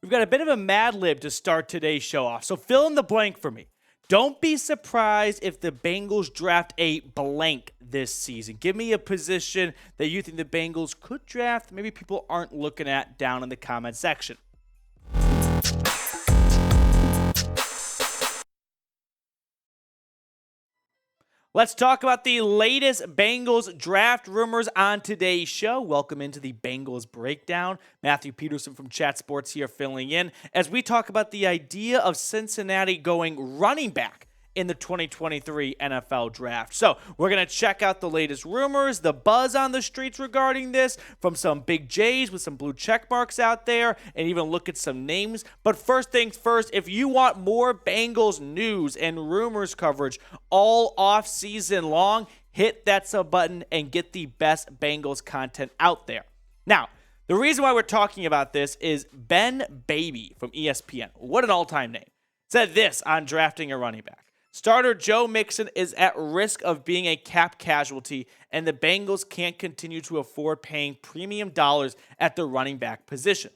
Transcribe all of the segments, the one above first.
We've got a bit of a Mad Lib to start today's show off, so fill in the blank for me. Don't be surprised if the Bengals draft a blank this season. Give me a position that you think the Bengals could draft, maybe people aren't looking at, down in the comment section. Let's talk about the latest Bengals draft rumors on today's show. Welcome into the Bengals Breakdown. Matthew Peterson from Chat Sports here filling in as we talk about the idea of Cincinnati going running back in the 2023 NFL Draft. So we're going to check out the latest rumors, the buzz on the streets regarding this from some big J's with some blue check marks out there, and even look at some names. But first things first, if you want more Bengals news and rumors coverage all off season long, hit that sub button and get the best Bengals content out there. Now, the reason why we're talking about this is Ben Baby from ESPN. What an all-time name. Said this on drafting a running back. Starter Joe Mixon is at risk of being a cap casualty, and the Bengals can't continue to afford paying premium dollars at the running back position.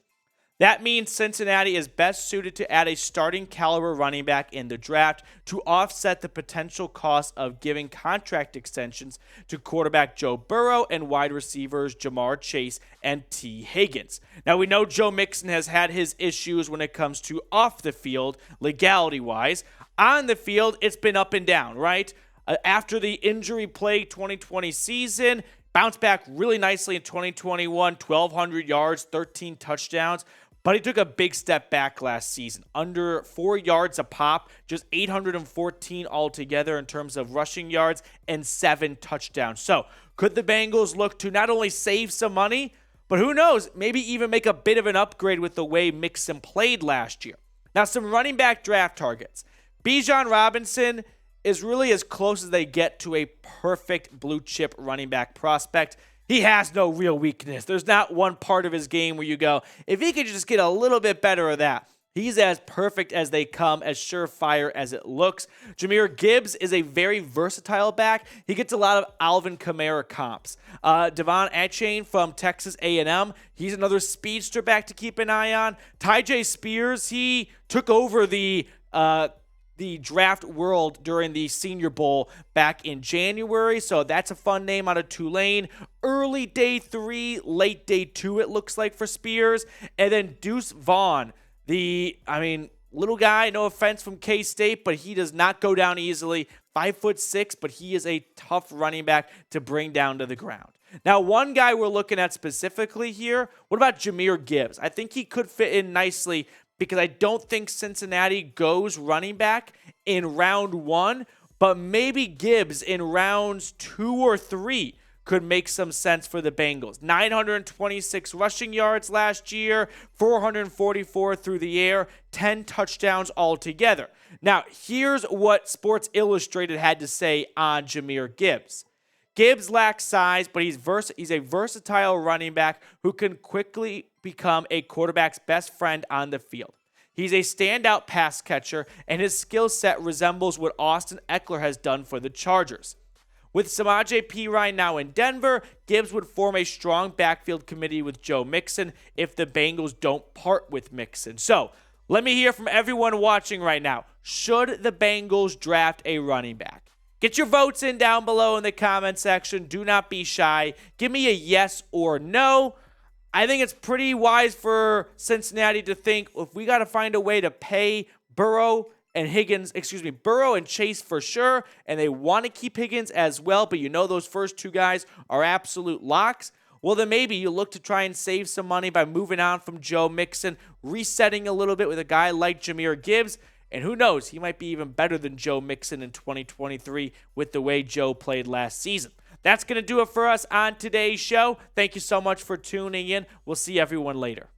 That means Cincinnati is best suited to add a starting caliber running back in the draft to offset the potential cost of giving contract extensions to quarterback Joe Burrow and wide receivers Jamar Chase and T. Higgins. Now, we know Joe Mixon has had his issues when it comes to off the field, legality-wise. On the field, it's been up and down, right? After the injury-plagued 2020 season, bounced back really nicely in 2021, 1,200 yards, 13 touchdowns. But he took a big step back last season. Under 4 yards a pop, just 814 altogether in terms of rushing yards and 7 touchdowns. So could the Bengals look to not only save some money, but who knows, maybe even make a bit of an upgrade with the way Mixon played last year. Now, some running back draft targets. Bijan Robinson is really as close as they get to a perfect blue chip running back prospect. He has no real weakness. There's not one part of his game where you go, if he could just get a little bit better of that. He's as perfect as they come, as surefire as it looks. Jahmyr Gibbs is a very versatile back. He gets a lot of Alvin Kamara comps. Devon Achane from Texas A&M, he's another speedster back to keep an eye on. Tyjae Spears, he took over the draft world during the Senior Bowl back in January. So that's a fun name out of Tulane. Early day 3, late day 2, it looks like for Spears. And then Deuce Vaughn, little guy, no offense, from K-State, but he does not go down easily. 5'6", but he is a tough running back to bring down to the ground. Now, one guy we're looking at specifically here, what about Jamir Gibbs? I think he could fit in nicely because I don't think Cincinnati goes running back in round 1, but maybe Gibbs in rounds 2 or 3 could make some sense for the Bengals. 926 rushing yards last year, 444 through the air, 10 touchdowns altogether. Now, here's what Sports Illustrated had to say on Jamir Gibbs. Gibbs lacks size, but he's a versatile running back who can quickly become a quarterback's best friend on the field. He's a standout pass catcher, and his skill set resembles what Austin Eckler has done for the Chargers. With Samaje Perine now in Denver, Gibbs would form a strong backfield committee with Joe Mixon if the Bengals don't part with Mixon. So, let me hear from everyone watching right now. Should the Bengals draft a running back? Get your votes in down below in the comment section. Do not be shy. Give me a yes or no. I think it's pretty wise for Cincinnati to think, if we got to find a way to pay Burrow and Chase for sure, and they want to keep Higgins as well, but you know those first 2 guys are absolute locks, well, then maybe you look to try and save some money by moving on from Joe Mixon, resetting a little bit with a guy like Jahmyr Gibbs. And who knows, he might be even better than Joe Mixon in 2023 with the way Joe played last season. That's going to do it for us on today's show. Thank you so much for tuning in. We'll see everyone later.